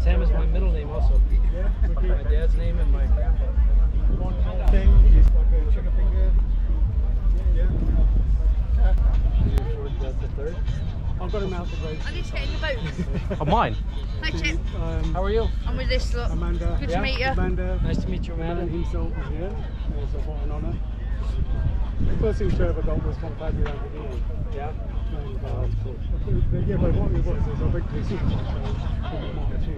Sam is my middle name also. My dad's name and my grandpa. One thing is like a chicken finger. Yeah. That's the third. I've got him out the boat. I need to get in the boat. Oh, mine. Hi, Chip. How are you? I'm with this lot. Amanda. Good to meet you. Amanda. Nice to meet you, Amanda. Man himself is here. So what an honour. The first thing Trevor got was from Paddy Lamborghini. Yeah. Yeah, but what it was is a big piece of Mark II.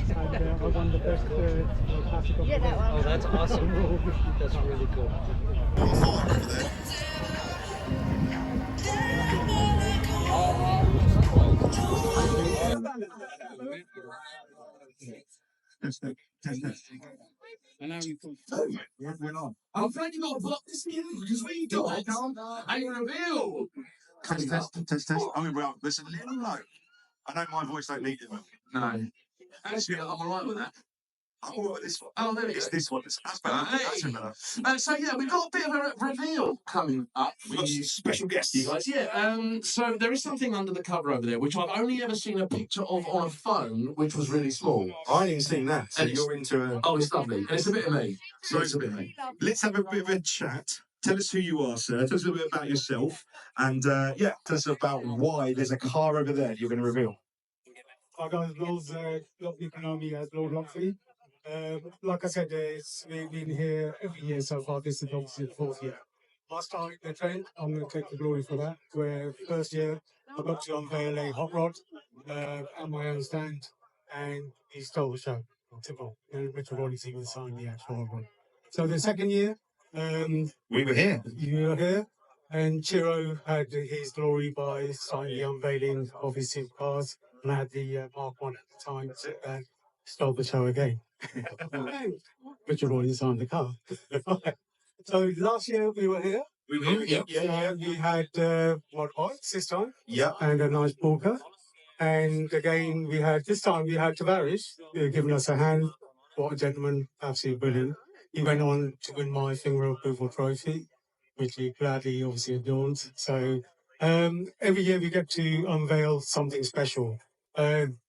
And I won the best classic of the day. Oh, that's awesome. That's really cool. I'm afraid you got to block this music because we got a reveal. Test. Oh, well, there's a little low. I know my voice don't need it. No. Actually, I'm alright with that. I'm all right with this one. Oh, there we go. It's this one. That's better. That's better. So yeah, we've got a bit of a reveal coming up. We've got special guests. You guys, yeah. So there is something under the cover over there, which I've only ever seen a picture of on a phone, which was really small. I ain't even seen that. So And you're into a... Oh, it's lovely. And it's a bit of me. So it's a bit of me. Let's have a bit of a chat. Tell us who you are, sir. Tell us a little bit about yourself. And, yeah, tell us about why there's a car over there you're going to reveal. Hi guys, Lord's, a lot of people know me as Lord Loxley. Like I said, we've been here every year so far. This is obviously the fourth year. I started the trend. I'm going to take the glory for that. Where first year I got to unveil a hot rod at my own stand, and he stole the show. Typical. And Petrolheadonism even signed the actual hot rod. So the second year, We were here. you were here, and Chiro had his glory by signing the unveiling of his supercars, and I had the Mark 1 at the time, and stole the show again. Richard already signed the car. So last year we were here. We were here, yeah. We had what bikes this time, Yeah. and a nice Porker. And again, this time we had Tavares giving us a hand. What a gentleman, absolutely brilliant. He went on to win my finger approval trophy, which he gladly obviously adorns. So every year we get to unveil something special.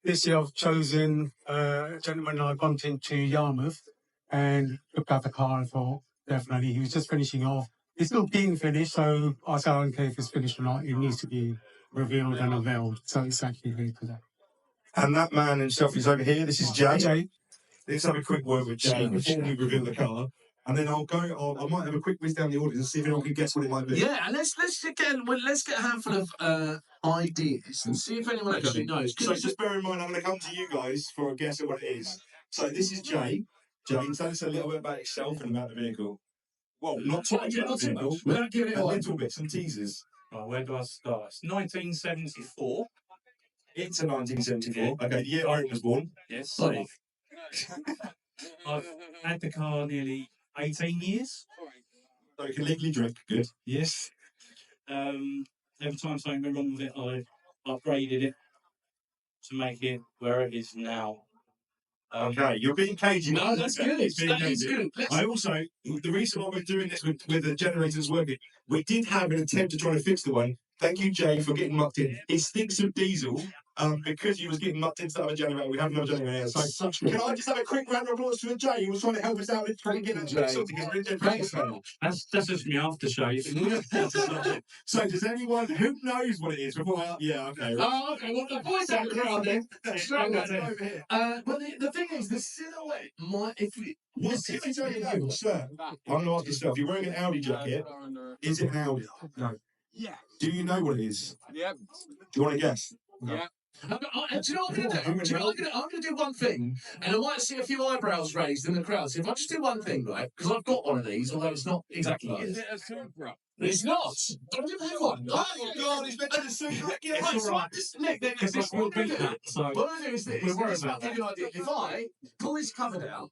This year I've chosen a gentleman I bumped into Yarmouth and looked at the car and thought, definitely, he was just finishing off. It's still being finished, so I said, I don't care if it's finished or not, it needs to be revealed and unveiled. So it's actually here today. And that man himself is over here. This is Jay. Jay. Let's have a quick word with Jay before we reveal the car. And then I might have a quick whiz down the audience and see if anyone can guess what it might be. Yeah, and let's get a handful of ideas and see if anyone actually knows. So just bear in mind, I'm going to come to you guys for a guess at what it is. So this is Jay. Jay, tell us a little bit about yourself and about the vehicle. Well, not too much about the vehicle. We don't give it A away. little bit, some teasers. Oh, where do I start? It's 1974. It's a 1974. Okay, the year Iron was born. Yes. Oh. I've had the car nearly 18 years. So you can legally drink. Good. Yes. Every time something went wrong with it, I upgraded it to make it where it is now. Okay, you're being cagey. No, that's good. It's being That is cagey. good. I also, the reason why we're doing this with the generators working, we did have an attempt to try to fix the one. Thank you, Jay, for getting mucked in. It stinks of diesel because he was getting mucked into the generator. We have no generator here. So, can I just have a quick round of applause for Jay who was trying to help us out with trying to get it sorted because we're in Thanks, man. That's just my aftershave. So, does anyone who knows what it is before? Yeah, okay. Right. Oh, okay. Well, the voice out crowd then. Straight That's over over here. But the thing is, the silhouette might, if we. What if you don't know, sir? I'm going to ask yourself. You're wearing an Audi jacket. Is it an Audi? No. Yeah. Do you know what it is? Yep. Do you want to guess? Yeah. Do you know what I'm going to do? I'm going to do one thing, and I might see a few eyebrows raised in the crowd. So if I just do one thing, right? Because I've got one of these, although it's not exactly like Is this. it a Supra? It's not. I'm going to do one. Oh, God, he's mentioned a Supra again. It's all right. Nick, Because it's what will beat that. So I do is this. we're worried This will about give you an idea. If I pull this cover down,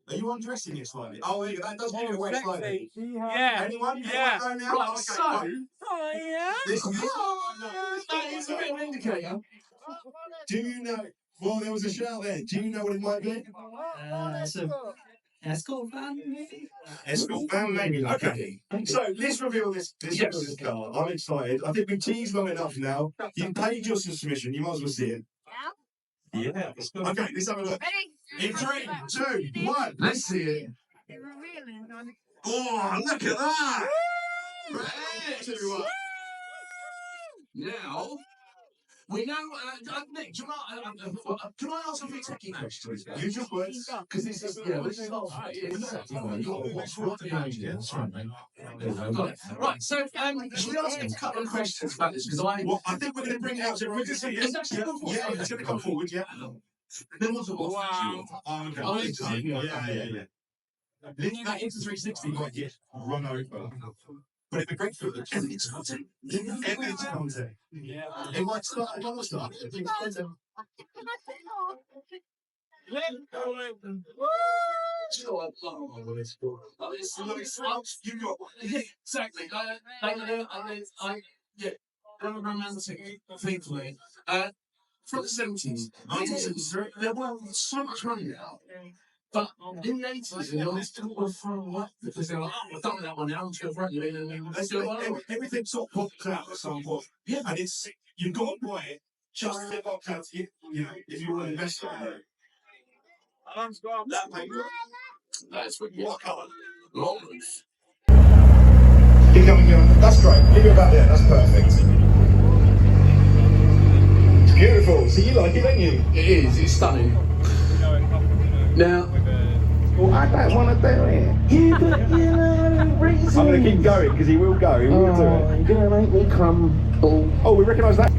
Are you undressing it slightly? Oh, that does make it away slightly. Yeah. Anyone? Yeah. Anyone go now? right, Okay, so fine. This that is a bit of an indicator. Do you know? Well, there was a shout there. Do you know what it might be? Escort van, maybe? Escort van, maybe. Okay. So let's reveal this. Reveal this car. I'm excited. I think we've teased long enough now. You've paid your submission. You might as well see it. Yeah. Okay, let's have a look. Ready? In 3, 2, 1. Let's see it. Oh, look at that! Right. Now, we know, Nick, do you want, can I ask a few techie questions? Use your words. Because this is, this is not right. Right, so, should we ask a couple of questions about this? Because Well, I think we're going to bring it out so everyone can see it. It's actually come forward. Yeah, it's going to come forward, yeah. Then what's the Wow. Oh, okay. Yeah. Leave that into 360 might get run over. But it'd be great for the evidence content. Evidence content. Yeah. It might start another start. Exactly. Romantic, thankfully. From the 70s, 1970s, there was so much money now. But in the 80s, they always took one for what? Because they were like, oh, we've done that one now, let's go for it. And let's do it. Everything sort of pops out at some point. Yeah. And it's, you've got to buy it just to get popped out to you, if you want to invest in it. That paper. That's what What colour? long. Keep coming on. That's great. Leave it about there. That's perfect. It's beautiful. So you like it, don't you? It is. It's stunning. Now, I don't want to do it. Yeah, but you know, reason. I'm going to keep going because he will go. He will do it. You're going to make me crumble. Oh, we recognise that.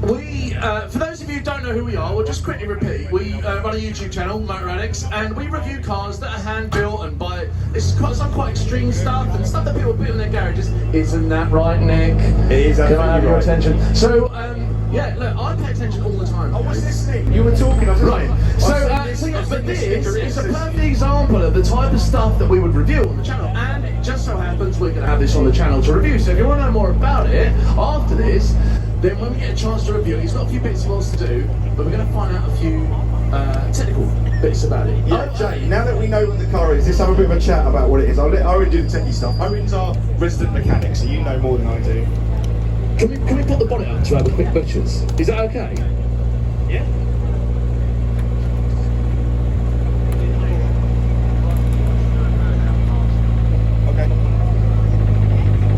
we, for those of you who don't know who we are, we'll just quickly repeat. We run a YouTube channel, Motor Addicts, and we review cars that are hand-built and buy. This is quite extreme stuff and stuff that people put in their garages. Isn't that right, Nick? It is. Can I have your attention? So, yeah, look, I pay attention all the time. Oh, what's this thing? You were talking, I was Right, but this is a perfect example of the type of stuff that we would review on the channel, and it just so happens we're going to have this on the channel to review. So if you want to know more about it after this, then when we get a chance to review it, he's got a few bits he wants to do, but we're going to find out a few technical bits about it. Yeah, Jay, now that we know what the car is, let's have a bit of a chat about what it is. I'll let Owen do the techie stuff. Owen's our resident mechanic, so you know more than I do. Can we put the bonnet up to have a quick butchers? Is that okay? Yeah. Okay.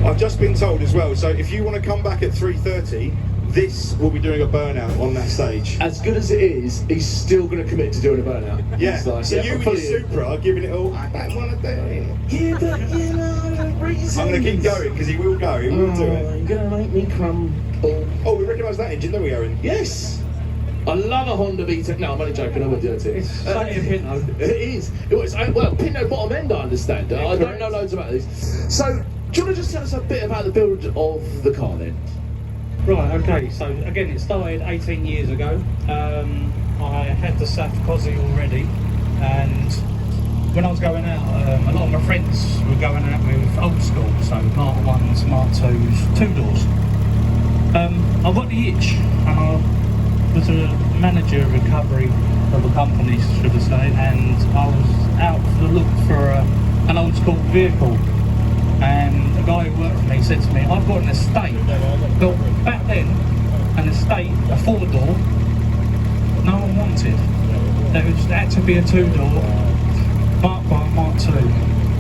I've just been told as well, so if you want to come back at 3:30, this will be doing a burnout on that stage. As good as it is, he's still going to commit to doing a burnout. Yeah, Like, so you with your Supra are giving it all, I don't want to do it. Yeah, but you know, reason. I'm going to keep going, because he will go, he will do it. You're going to make me crumble. Oh, we recognise that engine, don't we, Owen? Yes! I love a Honda VTEC. No, I'm only joking, I won't do it. It's slightly Pinto. It is. Well, Pinto bottom end, I understand. I don't know loads about this. So, do you want to just tell us a bit about the build of the car then? Right, okay, so again, it started 18 years ago. I had the SAF Cosy already, and when I was going out, a lot of my friends were going out with old school, so Mark 1s, Mark 2s, two-doors. I got the itch, and I was a manager of recovery of a company, should I say, and I was out for the look for an old school vehicle. And the guy who worked for me said to me, I've got an estate built back then, an estate, a four-door, no one wanted. There had to be a two-door, Mark 1, Mark 2.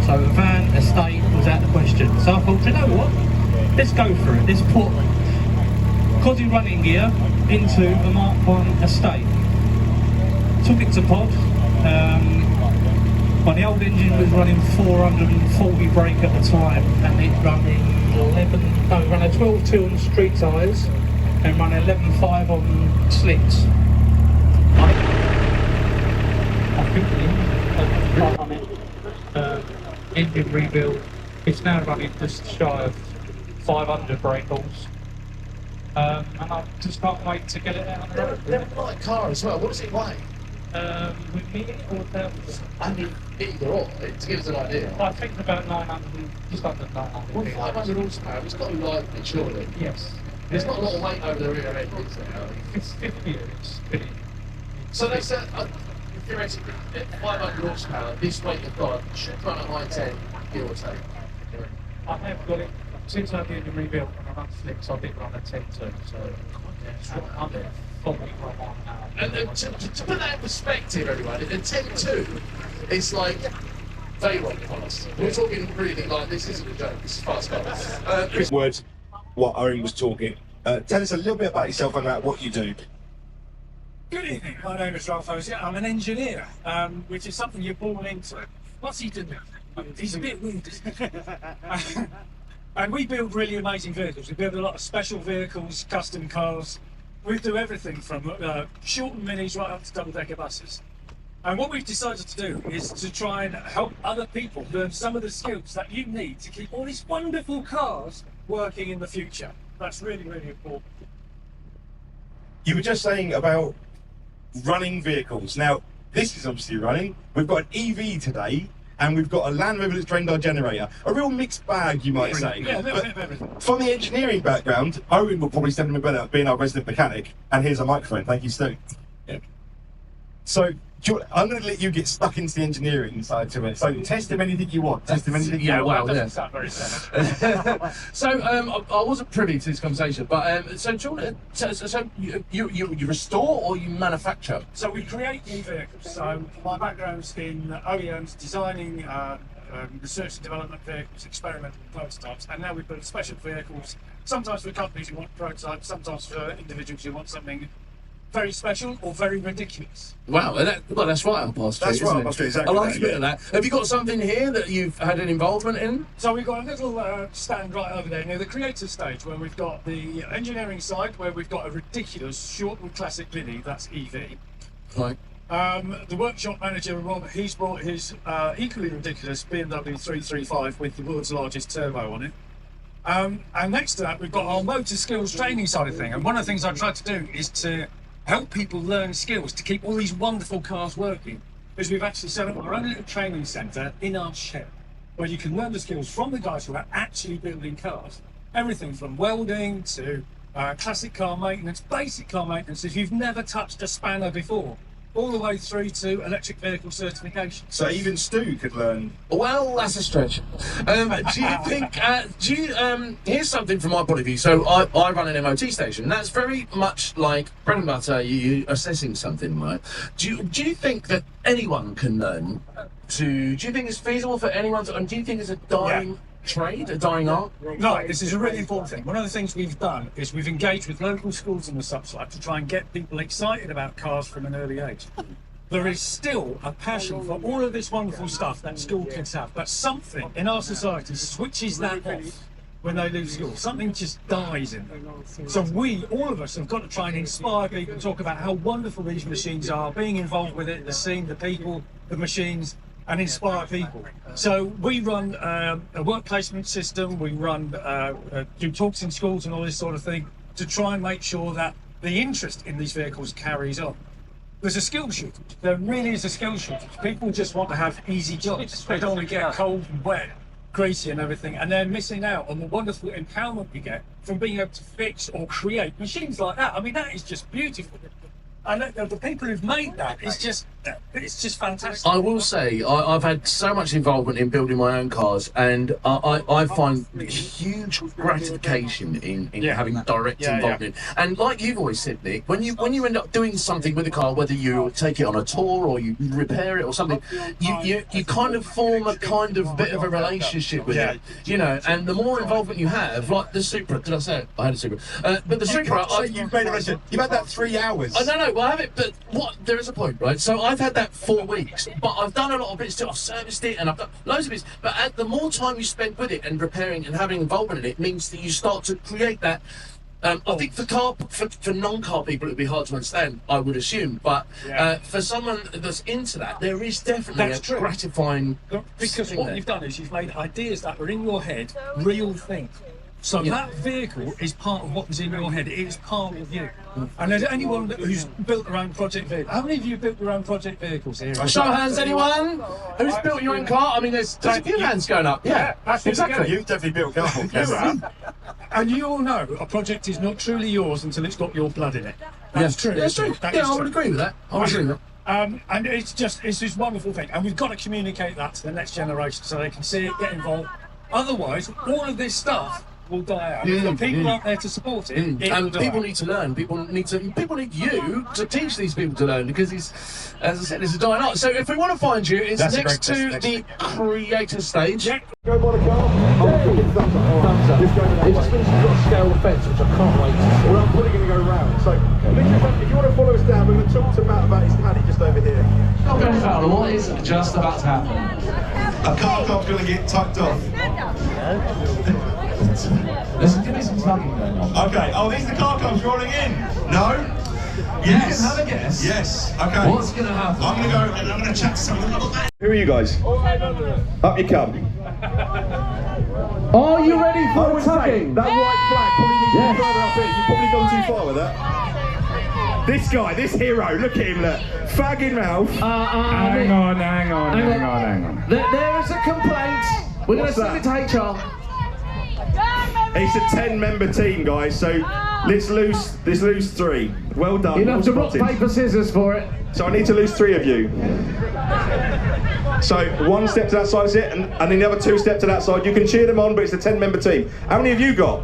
So a van estate was out of the question. So I thought, you know what, let's go for it. Let's put Cosy running gear into a Mark 1 estate. Took it to pod. Well, the old engine was running 440 brake at the time, and it running ran a 12.2 on street tyres and ran 11.5 on slicks. I think the engine rebuild, it's now running just shy of 500 brake balls. And I just can't wait to get it out on the road. They're a light car as well. What does it weigh? With me or without? I mean, either or, to give us an idea. I think about 900, just under 900. Well, 500 horsepower, it's got to be light, surely. Yes. There's not a lot of weight over the rear end, is there? It's 50 years. So they said, theoretically, at 500 horsepower, this weight of God should run a high 10, give or take. I have got it, since I've been rebuilt on a run flicks, I've been on a 10 too, so I'm at 40 right now. And to put that in perspective, everyone, at 10.2, it's like very well fast. We're talking really like, this isn't a joke, this is fast cars. Words, what Owen was talking. Tell us a little bit about yourself and about what you do. Good evening, my name is Ralph Hosier. I'm an engineer, which is something you're born into. What's he doing? He's a bit weird, isn't he? And we build really amazing vehicles. We build a lot of special vehicles, custom cars. We do everything from short minis right up to double-decker buses. And what we've decided to do is to try and help other people learn some of the skills that you need to keep all these wonderful cars working in the future. That's really, really important. You were just saying about running vehicles. Now, this is obviously running. We've got an EV today, and we've got a Land Rover that's trained our generator. A real mixed bag, you might say. Yeah, a little bit of everything. From the engineering background, Owen will probably stand him better at being our resident mechanic. And here's a microphone. Thank you, Stu. Yeah. So, I'm going to let you get stuck into the engineering side to it. So, test him anything you want. Test him anything you want. Well, yeah. Sound very clever. So I wasn't privy to this conversation, but so you restore or you manufacture? So we create new vehicles. So my background's in OEMs, designing research and development vehicles, experimental prototypes, and now we build special vehicles, sometimes for companies who want prototypes, sometimes for individuals who want something very special or very ridiculous. Wow, that's right up our street. That's right isn't up our it? street, exactly I like a that, bit of that. Have you got something here that you've had an involvement in? So we've got a little stand right over there near the creative stage where we've got the engineering side where we've got a ridiculous short and classic mini, that's EV. Right. The workshop manager, Rob, he's brought his equally ridiculous BMW 335 with the world's largest turbo on it. And next to that, we've got our motor skills training side of thing. And one of the things I tried to do is to help people learn skills to keep all these wonderful cars working. Is we've actually set up our own little training centre in our shed where you can learn the skills from the guys who are actually building cars. Everything from welding to classic car maintenance, basic car maintenance if you've never touched a spanner before, all the way through to electric vehicle certification. So even Stu could learn. Well, that's a stretch. Do you think? Here's something from my point of view. So I run an MOT station. That's very much like bread and butter. You assessing something, right? Do you think that anyone can learn? Do you think it's feasible for anyone to? And do you think it's a dying trade, a dying art? No, this is a really important thing. One of the things we've done is we've engaged with local schools and the such like to try and get people excited about cars from an early age. There is still a passion for all of this wonderful stuff that school kids have, but something in our society switches that off when they leave school. Something just dies in them. So we, all of us, have got to try and inspire people, talk about how wonderful these machines are, being involved with it, the scene, the people, the machines, and inspire people. So we run a work placement system, we run do talks in schools and all this sort of thing to try and make sure that the interest in these vehicles carries on. There's a skill shortage. There really is a skill shortage. People just want to have easy jobs. They don't want to get cold and wet, greasy and everything, and they're missing out on the wonderful empowerment you get from being able to fix or create machines like that. I mean, that is just beautiful. And the people who've made that, it's just fantastic. I will say, I've had so much involvement in building my own cars, and I find huge gratification in having direct involvement. And like you've always said, Nick, when you end up doing something with a car, whether you take it on a tour or you repair it or something, you kind of form a kind of bit of a relationship with it, you know. And the more involvement you have, like the Supra, did I say it? I had a Supra, but the Supra, You've made that 3 hours. I don't know. Well, I have it, but there is a point, right? So I've had that 4 weeks, but I've done a lot of bits too. I've serviced it and I've done loads of bits. But the more time you spend with it and repairing and having involvement in it means that you start to create that. I think for non-car people, it'd be hard to understand, I would assume. But for someone that's into that, there is definitely a gratifying. Because what you've done is you've made ideas that were in your head real things. So that vehicle is part of what was in your head. It is part of you. And there's anyone who's built their own project vehicle. How many of you built your own project vehicles here? Show of hands, anyone? Who's built your own car? I mean, there's a few hands going up. Yeah, exactly. You've definitely built a car. And you all know a project is not truly yours until it's got your blood in it. That's true. That's true. That Yeah, is I would true. agree with that. I would agree with that. And it's this wonderful thing. And we've got to communicate that to the next generation so they can see it, get involved. Otherwise, all of this stuff will die out. If people aren't there to support it, it will And die people out. need to learn. People need you to teach these people to learn because it's, as I said, it's a dying art. So if we want to find you, it's next to the creator stage. Yeah. Go by the car. Thumbs up. It just means you've got to scale the fence, which I can't wait to see. Well, I'm probably going to go round. So, if you want to follow us down, we're going to talk to Matt about his paddy just over here. Okay, Fowler, what is just about to happen? A car club's going to get tucked off. Listen, give me some tugging going on. Okay. Oh, these are the car clubs rolling in. No? Yes. You can have a guess. Yes. Okay. What's going to happen? I'm going to go and I'm going to chat to some of them. Who are you guys? Up you come. Are you ready for tugging? That white flag probably needs to be further up here. You've probably gone too far with that. This guy, this hero, look at him, look. Fagging mouth. Hang on. There is a complaint. We're going to send it to HR. It's a 10-member team, guys, so let's lose 3. Well done. You'll have to well rock, spotted. paper, scissors for it. So I need to lose 3 of you. So 1 step to that side is it, and then the other 2 step to that side. You can cheer them on, but it's a 10-member team. How many have you got?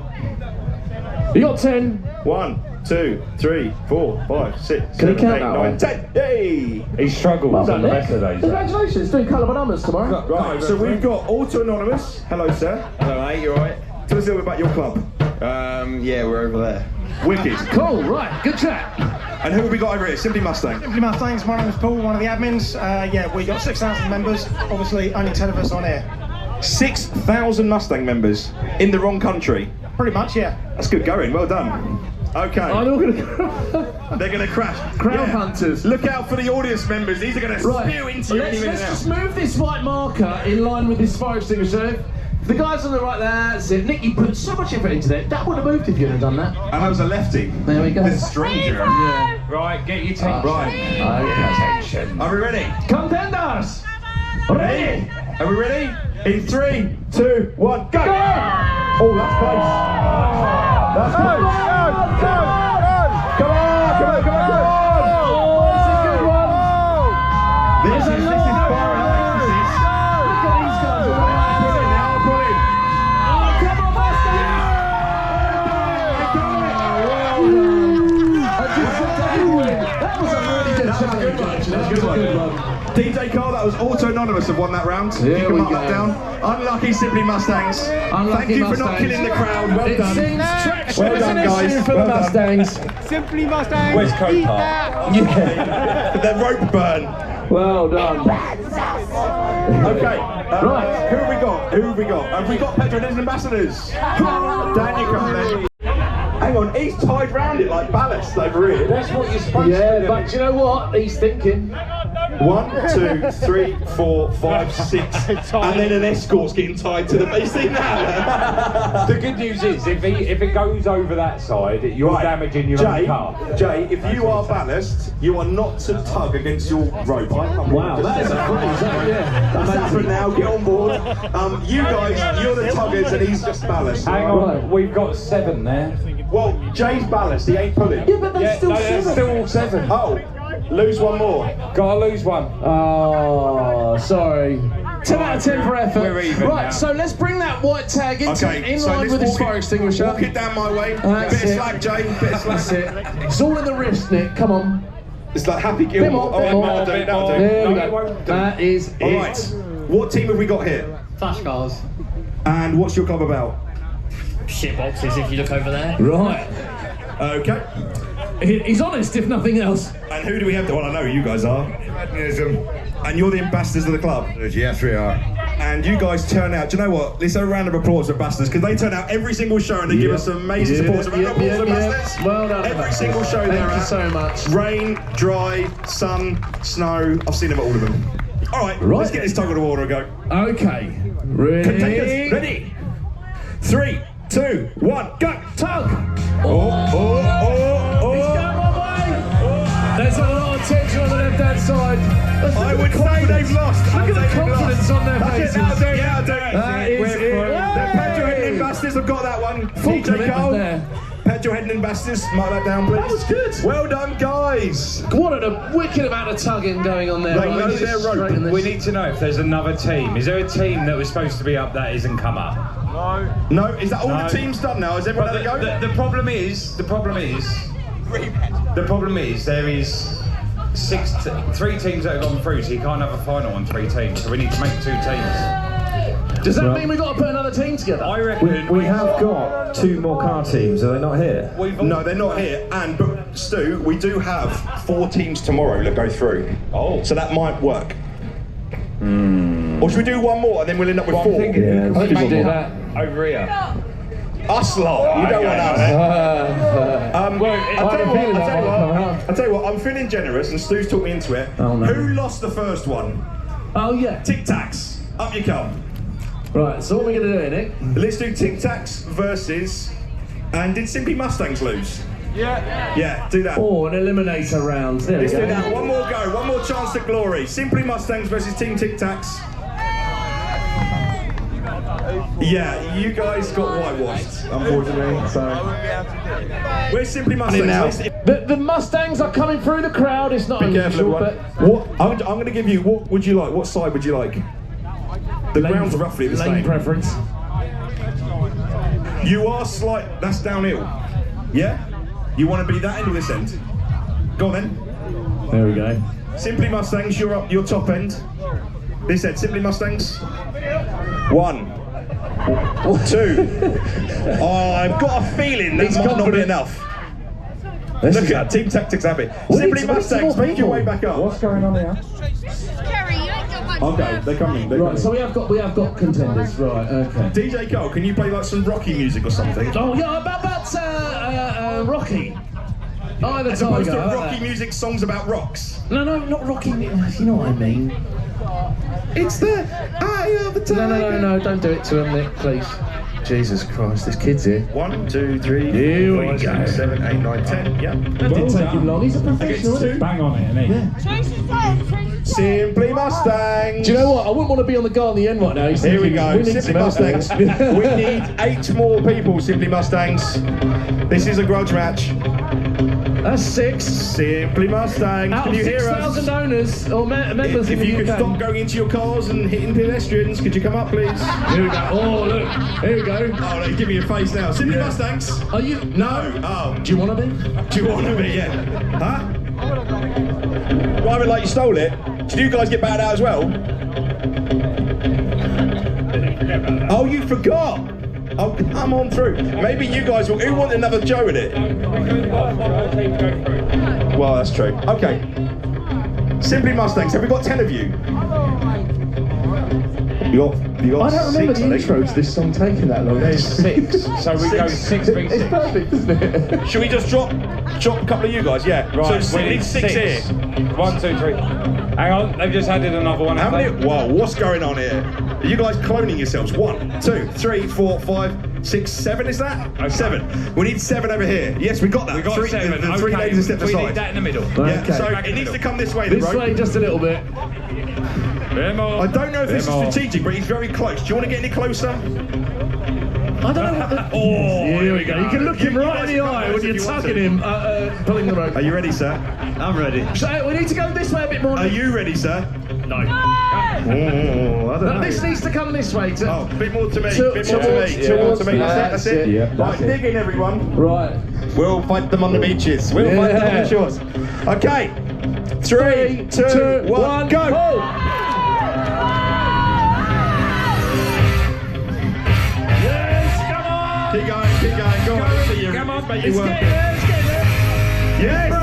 You got 10. 1, 2, 3, 4, 5, 6, Can he 7, count 8, that 9, way? 10. Yay! He struggles on the Nick. rest of those. Congratulations, doing colour numbers tomorrow. Right, so we've got Auto-Anonymous. Hello, sir. Hello mate, you alright? Tell us a little bit about your club. Yeah, we're over there. Wicked. Cool, right, good chat. And who have we got over here? Simply Mustang. Simply Mustangs, my name is Paul, one of the admins. Yeah, we got 6,000 members, obviously only 10 of us on air. 6,000 Mustang members in the wrong country. Pretty much, yeah. That's good going, well done. Okay. I'm not going to... They're going to crash. Crowd hunters. Look out for the audience members. These are going to spew into you any minute Let's now. just move this white marker in line with this fire extinguisher. The guys on the right there, that's it. Nick, you put so much effort into that. That would have moved if you had done that. And I was a lefty. There we go. This stranger. Yeah. Right, get your tension. Right. Okay. Are we ready? Contenders! Ready? Are we ready? In 3, 2, 1, go! Oh, that's close. That's close. Come on! This is a good one. This is far out. Look at these guys. Oh, come on, That was a really good challenge, actually. That was a good one. DJ Carl, that was Auto-Anonymous have won that round. Here You can we mark that go. down. Unlucky Simply Mustangs. Thank you for not killing the crowd. Well It done. seems traction Well is done, an guys. issue for Well the done. Mustangs. Simply Mustangs. Where's Copart? The rope burn. Well done. Okay. Right. Who have we got? Have we got Petroheadonism ambassadors? Dan, you come then. Hang on, he's tied round it like ballast over here. That's what you're supposed to do. Yeah, but do you know what? He's thinking. 1, 2, 3, 4, 5, 6, and then an escort's getting tied to the base. See that? The good news is, if it goes over that side, you're damaging your own car. Jay, if you are ballast, you are not to tug against your rope. Wow, that is a phrase, yeah. That's happened now, get on board. You guys, you're the tuggers and he's just ballast. Hang on, we've got 7 there. Well, Jay's ballast, he ain't pulling. Yeah, but there's still 7. Still 7. Oh, lose one more. Gotta lose one. Oh, sorry. 10 out of 10 for effort. We're even right, now. so let's bring that white tag in line with this fire extinguisher. Walk it down my way. That's Bit of it. slack, Jay. Bit of slack. That's it. It's all in the wrist, Nick. Come on. It's like Happy Gilmore. Bit more, that'll do, that'll do. There we No, it go. won't do. That is All it. right. What team have we got here? Flash cars. And what's your club about? Shit boxes if you look over there. Right. Okay. He's honest, if nothing else. And who do we have? Well, I know who you guys are. And you're the ambassadors of the club. Yes, we are. And you guys turn out. Do you know what? Let's have a round of applause for ambassadors because they turn out every single show and they give us some amazing support. So round of applause for ambassadors. Well done. Every single show they're Thank you at. so much. Rain, dry, sun, snow. I've seen them at all of them. All right, let's get this tug of the water and go. Okay. Contenders, Ready? ready? 3, 2, 1, go! Tug! Oh, oh, oh, oh! He's going one way! There's a lot of tension on the left-hand side. I would say they've lost. Look at the confidence on their faces. That is it. The Petroheadonism bastards have got that one. DJ Cole. Petroheadonism bastards, mark that down, please. That was good. Well done, guys. What a wicked amount of tugging going on there. They know their rope. We need to know if there's another team. Is there a team that was supposed to be up that isn't come up? No. Is that all the teams done now? Has everyone had a go? The problem is, there is 3 teams that have gone through, so you can't have a final on 3 teams. So we need to make 2 teams. Does that mean we've got to put another team together? I reckon We have got 2 more car teams. Are they not here? No, they're not here. But Stu, we do have 4 teams tomorrow that go through. Oh. So that might work. Or should we do one more and then we'll end up with 4? Yeah, I think we should do that over here. Us lot. You don't want us. I'll tell you what, I'm feeling generous and Stu's talked me into it. Oh, no. Who lost the first one? Oh, yeah. Tic Tacs. Up you come. Right, so what are we going to do, Nick? Let's do Tic Tacs versus... And did Simply Mustangs lose? Yeah. Yeah, do that. Oh, an eliminator round. There Let's we go. do that. One more go. One more chance to glory. Simply Mustangs versus Team Tic Tacs. Yeah, you guys got whitewashed, unfortunately. So we're Simply Mustangs. The Mustangs are coming through the crowd. It's not Be careful, unusual, but what I'm going to give you. What would you like? What side would you like? The ground's roughly the same. lane preference. You are slight. That's downhill. Yeah. You want to be that end or this end? Go on then. There we go. Simply Mustangs. You're up. Your top end. This end. Simply Mustangs. 1, 2. Oh, I've got a feeling that might not be enough. Look at that. Team Tactics happy. Simply Mustangs. Make your way back up. What's going on here? Kerry, you ain't got much Okay, they're coming. Right, so we have got contenders. Right, okay. DJ Cole, can you play like some Rocky music or something? Oh yeah, about Rocky. Oh, the As opposed to tiger. Rocky music songs about rocks. No, not Rocky. You know what I mean. It's the eye of the tiger. No, don't do it to him, Nick, please. Jesus Christ, there's kids here. 1, 2, 3, Here 4, we 5, go. 6, 7, 8, 9, 10. Yeah. That didn't take him long. He's a professional, isn't he? Bang on it, isn't he? Simply Mustangs. Do you know what? I wouldn't want to be on the guard in the end right now. He's Here we thinking, go. need Simply some help. Mustangs. We need 8 more people. Simply Mustangs. This is a grudge match. That's 6. Simply Mustangs. Out Can of you hear 6,000 us? owners or members in If the you could UK. stop going into your cars and hitting pedestrians, could you come up, please? Here we go. Oh, look. Here we go. Oh, they give me a face now. Simply Mustangs. Are you? No. Oh. Do you want to be? Do you want to be? Yeah. Huh? Driving like you stole it. Did you guys get batted out as well? Oh, you forgot. Oh, come on through. Maybe you guys will. Who want another Joe in it? Well, that's true. Okay. Simply Mustangs. Have we got 10 of you? You got I don't remember 6, the I think. intro to this song taking that long. There's 6, so we go 6 v 6. It's perfect, isn't it? Should we just drop a couple of you guys? Yeah. Right, So we we need 6 here. 1, 2, 3. Hang on, they've just added another one. How haven't many? Whoa, what's going on here? Are you guys cloning yourselves? 1, 2, 3, 4, 5, 6, 7, is that? Okay. 7. We need 7 over here. Yes, we got that. We got 3, 7. The 3 ladies a step we aside. need that in the middle. Yeah, Okay. so Back in it the needs to middle. come this way, This bro. way just a little bit. I don't know if this is strategic, but he's very close. Do you want to get any closer? I don't know what the... Oh, Here we go. You can look him right in the guys eye can when go you're if you want tugging to. him, pulling the rope. Are you ready, sir? I'm ready. So we need to go this way a bit more. Are you ready, sir? No. Oh, I don't know. This needs to come this way. Oh, a bit more to me. To- bit more towards- to me. Towards towards- me. That's it. Yeah, Right, that's it. dig in, everyone. Right. We'll fight them on the beaches. We'll fight them on the shores. Okay. 3, 2, 1, go! Pull. Keep going, go on. Come on, Make you work it. Let's get there. Yes!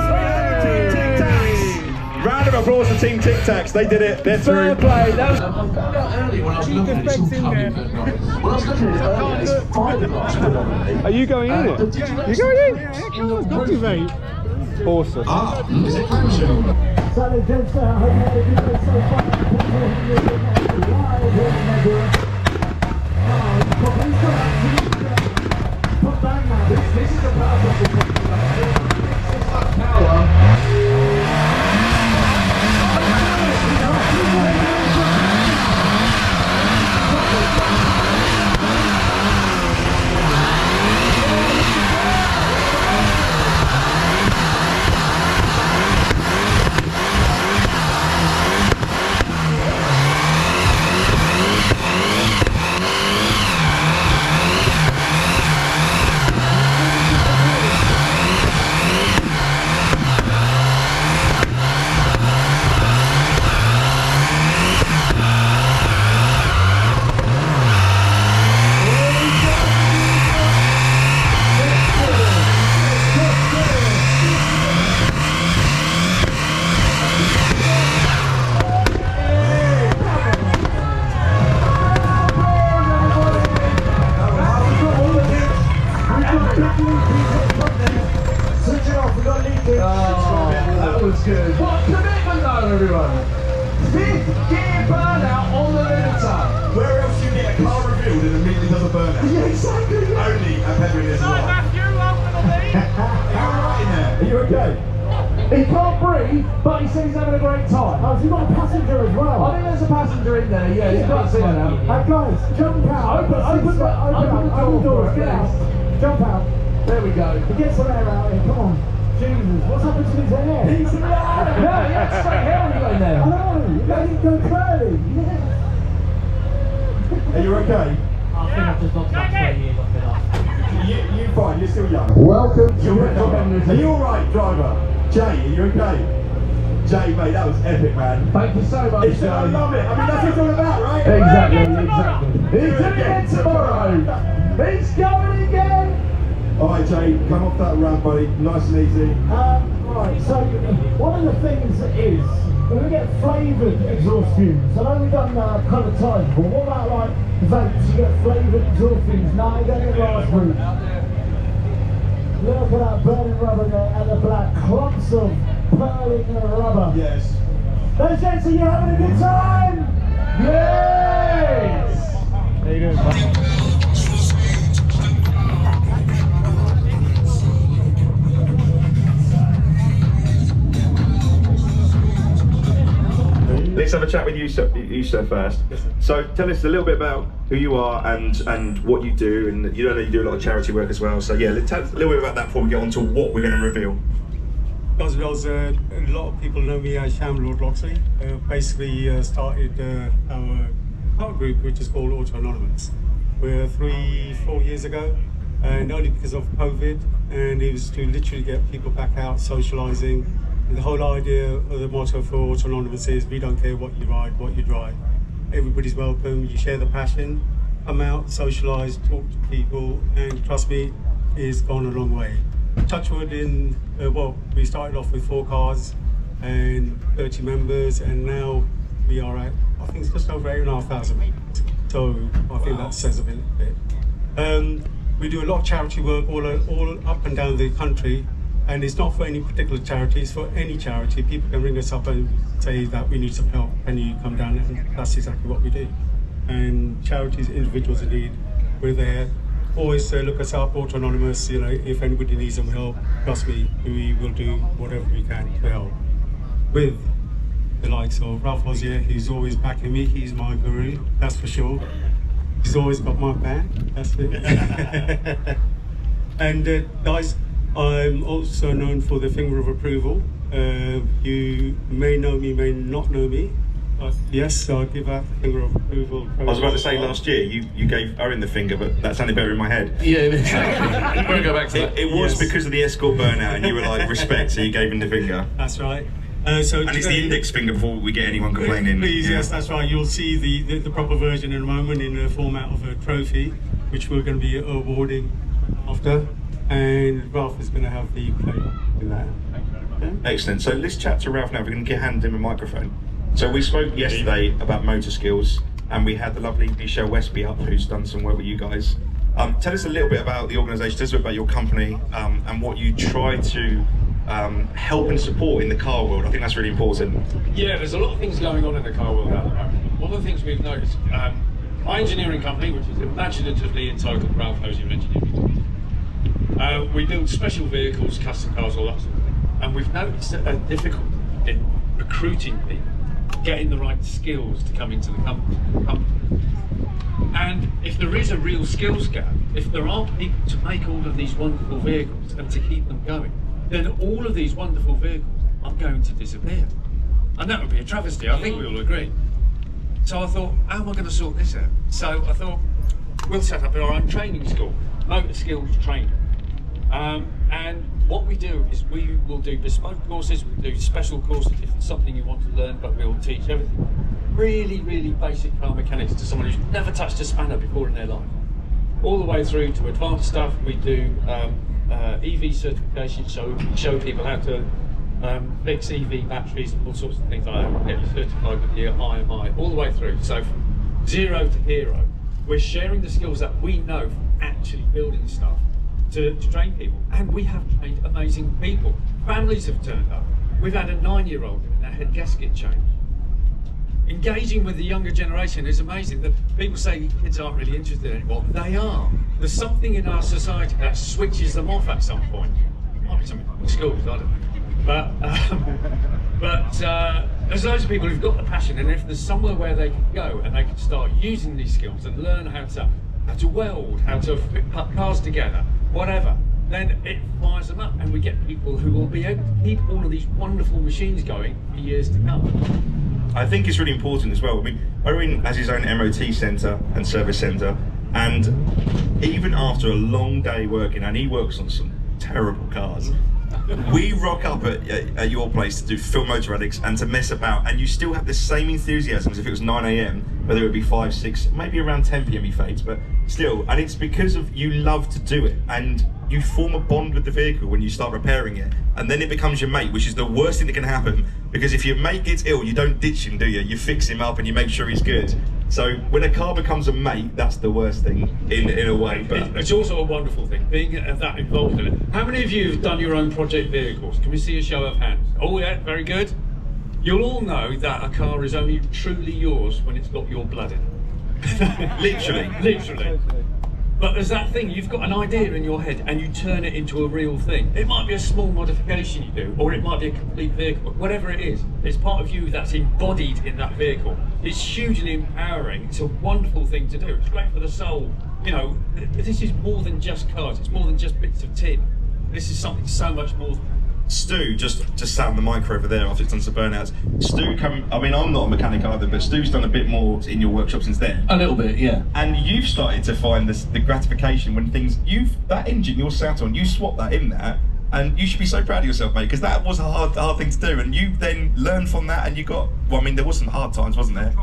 Team Tic Tacs! Round of applause for Team Tic Tacs. They did it. They're Fair through. play. That was... I found out earlier when I was looking at it, it's all covered. When I was looking at it earlier, it's fiberglass predominantly. Are you going in it? You going in? Yeah, got to, mate. Awesome. Is it crucial? Solid gents, I hope you had a good day so far. Live here in Melbourne. it immediately does a burnout. Yeah, exactly. Only a Petroheadonism. Matthew, I'm gonna leave. Are you alright in there? Are you okay? He can't breathe, but he says he's having a great time. Oh, so you've got a passenger as well? I think there's a passenger in there, yeah, you can't see it now. Guys, jump out. Open the doors, get out. Jump out. There we go. Get some air out here, come on. Jesus, what's happened to his hair? He's alive! No, he had straight hair when he went there. I know, you let it go curly. Yeah. Are you okay? I think I've just lost about 20 years off it off. You fine, you're still young. Welcome to Petroheadonism. Are you alright, driver? Jay, are you okay? Jay, mate, that was epic, man. Thank you so much, Jay. I love it. I mean, that's what it's all about, right? Exactly. He's doing it tomorrow. He's going again. Alright, Jay, come off that ramp, buddy. Nice and easy. Right, so one of the things is, when we get flavoured exhaust fumes, I know we've done coloured tyres before, what about like vapes, you get flavoured exhaust fumes, now you don't get glass roof. Look at that burning rubber there and the black clumps of purling rubber. Yes. Those gents, are you having a good time? Yes! How you doing? Let's have a chat with you, sir, first. So tell us a little bit about who you are and what you do, and you know that you do a lot of charity work as well. So yeah, let's tell us a little bit about that before we get on to what we're going to reveal. As well as a lot of people know me as Sham Loxley. Basically started our car group, which is called Petroheadonism. We're 3-4 years ago, and only because of COVID, and it was to literally get people back out socialising. And the whole idea of the motto for Petroheadonism is we don't care what you ride, what you drive. Everybody's welcome, you share the passion, come out, socialise, talk to people, and trust me, it's gone a long way. Touchwood we started off with 4 cars and 30 members, and now we are at, I think it's just over 8,500. So I think that says a bit. We do a lot of charity work all up and down the country. And it's not for any particular charity, it's for any charity. People can ring us up and say that we need some help, and you come down, and that's exactly what we do. And charities, individuals in need, we're there. Always look us up, Petroheadonism, you know, if anybody needs some help, trust me, we will do whatever we can to help. With the likes of Ralph Ozier, who's always backing me, he's my guru, that's for sure. He's always got my back, that's it. And guys, I'm also known for the finger of approval. You may know me, may not know me. Yes, I give out the finger of approval. I was about to say last year you gave Owen the finger, but that sounded better in my head. Yeah, exactly. We won't go back to that. It was because of the escort burnout, and you were like, respect, so you gave him the finger. That's right. And it's the index finger before we get anyone complaining. Please, yes, that's right. You'll see the proper version in a moment in the format of a trophy, which we're going to be awarding after. And Ralph is going to have the plate in that. Yeah? Excellent. So let's chat to Ralph now. We're going to hand him a microphone. So we spoke yesterday about motor skills, and we had the lovely Michelle Westby up, who's done some work with you guys. Tell us a little bit about the organisation, tell us a bit about your company, and what you try to help and support in the car world. I think that's really important. Yeah, there's a lot of things going on in the car world at the moment. One of the things we've noticed, my engineering company, which is imaginatively entitled Ralph Ozier Engineering, we build special vehicles, custom cars, all that sort of thing. And we've noticed a difficulty in recruiting people, getting the right skills to come into the company. And if there is a real skills gap, if there aren't people to make all of these wonderful vehicles and to keep them going, then all of these wonderful vehicles are going to disappear. And that would be a travesty, I think we all agree. So I thought, how am I going to sort this out? So I thought, we'll set up our own training school, motor skills training. And what we do is we will do bespoke courses, we'll do special courses if it's something you want to learn, but we'll teach everything. Really, really basic car mechanics to someone who's never touched a spanner before in their life. All the way through to advanced stuff. We do EV certification, so we can show people how to fix EV batteries and all sorts of things like that. Get you certified with your IMI, all the way through. So from zero to hero. We're sharing the skills that we know from actually building stuff to train people, and we have trained amazing people. Families have turned up. We've had a 9-year-old getting their head gasket changed. engaging with the younger generation is amazing. That people say kids aren't really interested anymore. They are. There's something in our society that switches them off at some point. Might be something in schools, I don't know. But there's loads of people who've got the passion, and if there's somewhere where they can go and they can start using these skills and learn how to weld, how to put cars together, whatever, then it fires them up, and we get people who will be able to keep all of these wonderful machines going for years to come. I think it's really important as well. I mean, Owen has his own MOT centre and service centre, and even after a long day working, and he works on some terrible cars, we rock up at your place to do film motor addicts and to mess about, and you still have the same enthusiasm as if it was 9 AM, whether it would be 5, 6, maybe around 10 PM he fades, but still, and it's because of you love to do it, and you form a bond with the vehicle when you start repairing it, and then it becomes your mate, which is the worst thing that can happen, because if your mate gets ill, you don't ditch him, do you? You fix him up and you make sure he's good. So when a car becomes a mate, that's the worst thing in a way. But it's also a wonderful thing, being that involved in it. How many of you have done your own project vehicles? Can we see a show of hands? Oh yeah, very good. You'll all know that a car is only truly yours when it's got your blood in it. Literally. Literally. But there's that thing, you've got an idea in your head and you turn it into a real thing. It might be a small modification you do, or it might be a complete vehicle, but whatever it is, it's part of you that's embodied in that vehicle. It's hugely empowering, it's a wonderful thing to do, it's great for the soul. You know, this is more than just cars, it's more than just bits of tin. This is something so much more than Stu just sat on the mic over there after it's done some burnouts. Stu I mean, I'm not a mechanic either, but Stu's done a bit more in your workshop since then. A little bit, yeah. And you've started to find the gratification when that engine you're sat on, you swap that in there, and you should be so proud of yourself, mate, because that was a hard thing to do, and you then learned from that, and you got, well, I mean, there was some hard times, wasn't there?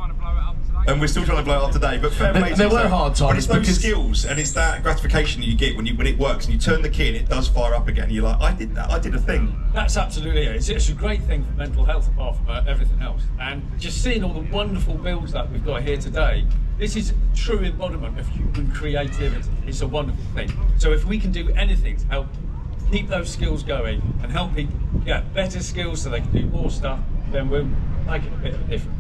And we're still trying to blow it up today, but fair play to there were hard times. But it's those skills, and it's that gratification that you get when it works, and you turn the key and it does fire up again, and you're like, I did that, I did a thing. That's absolutely it. It's a great thing for mental health apart from everything else. And just seeing all the wonderful builds that we've got here today, this is a true embodiment of human creativity. It's a wonderful thing. So if we can do anything to help keep those skills going and help people get better skills so they can do more stuff, then we're making a bit of a difference.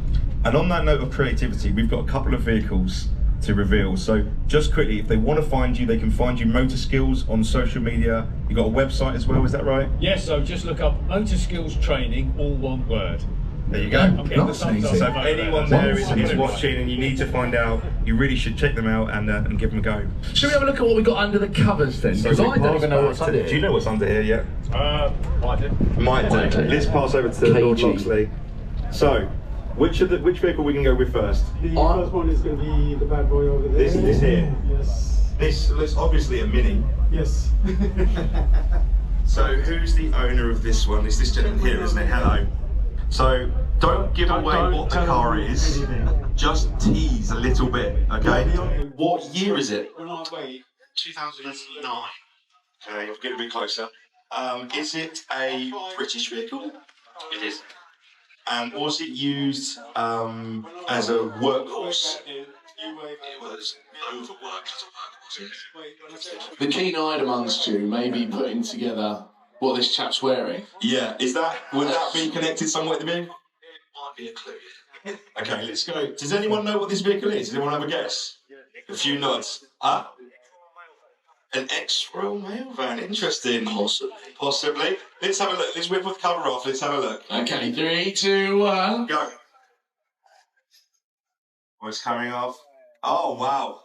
And on that note of creativity, we've got a couple of vehicles to reveal. So just quickly, if they want to find you, they can find you Motor Skills on social media. You've got a website as well, is that right? Yes, so just look up Motor Skills Training, all one word. There you go. I'm getting the thumbs up. So if anyone there is watching and you need to find out, you really should check them out and give them a go. Should we have a look at what we got under the covers then? Because I don't even know what's under here. Do you know what's under here yet? Might do. Might do. Okay. Let's pass over to Lord Loxley. So, which vehicle we can go with first? The first one is going to be the bad boy over there. This here? Yes. This looks obviously a Mini. Yes. So who's the owner of this one? It's this gentleman here, isn't it? Hello. So don't give away what the car is. Just tease a little bit, okay? What year is it? 2009. Okay, you'll get a bit closer. Is it a British vehicle? It is. And was it used as a workhorse? It was overworked as a workhorse. The keen-eyed amongst you may be putting together what this chap's wearing. Yeah, would that be connected somewhere to the vehicle? Might be a clue. Okay, let's go. Does anyone know what this vehicle is? Does anyone have a guess? A few nods. An ex-Royal Mail van, interesting. Possibly. Let's have a look. Let's whip the cover off. Let's have a look. Okay, 3, 2, 1. Go. Oh, it's coming off. Oh, wow.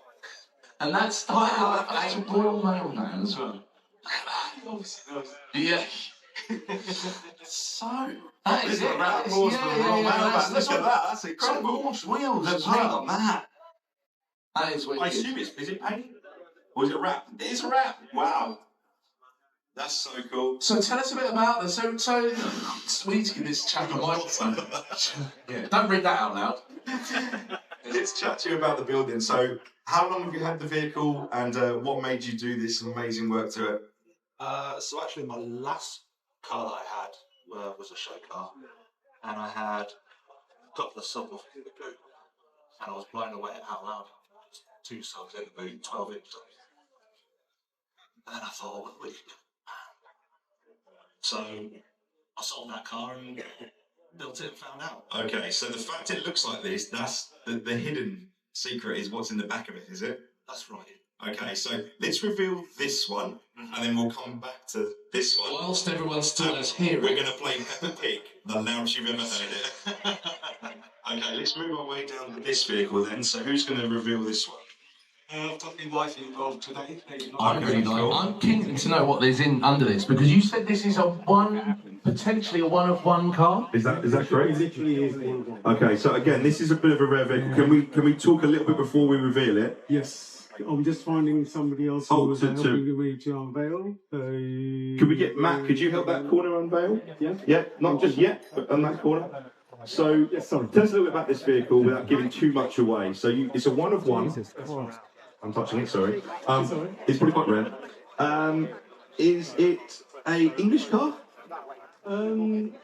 And that's a Royal Mail van as well. Yeah. So, that is it. That was the Royal Mail van. Look at that. That's incredible. Wheels. The paint on that. That is wicked. I assume is it paint? Or is it wrap? It is a wrap. Wow. That's so cool. So tell us a bit about this. So we need to give this chap a microphone. Yeah. Don't read that out loud. Let's chat to you about the building. So how long have you had the vehicle, and what made you do this amazing work to it? So actually my last car that I had was a show car, and I had got the sub off in the boot, and I was blown away out loud. 2 subs in the boot, 12-inch subs. And then I thought, what we could do. So I sold that car and built it and found out. Okay, so the fact it looks like this, that's the hidden secret is what's in the back of it, is it? That's right. Okay, so let's reveal this one, and then we'll come back to this one. Whilst everyone still has hearing. We're going to play Peppa Pig, the loudest you've ever heard it. Okay, let's move our way down to this vehicle then. So who's going to reveal this one? I've got my wife involved today. I'm keen to know what there's in under this, because you said this is potentially a one-of-one car. Is that correct? It literally is one of them. Okay, so again, this is a bit of a rare vehicle. Can we talk a little bit before we reveal it? Yes. I'm just finding somebody else who was helping me to unveil. Could we get Matt? Could you help that corner unveil? Yeah. Yeah, not just yet, but on that corner. So, tell us a little bit about this vehicle without giving too much away. So, it's a one of one. I'm touching it. Sorry. It's probably quite rare. Is it a English car?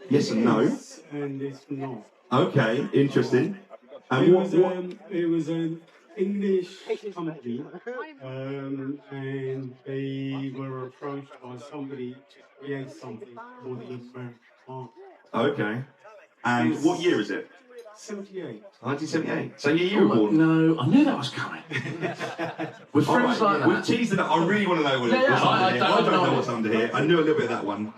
Yes and no. And it's not. Okay, interesting. And it was an English company, and they were approached by somebody to create something for the American market. Okay. And what year is it? 78. 1978. So you were born? No, I knew that was coming. With friends like that. We've teased it up. I really want to know what's under here. I don't know what's under here. I knew a little bit of that one.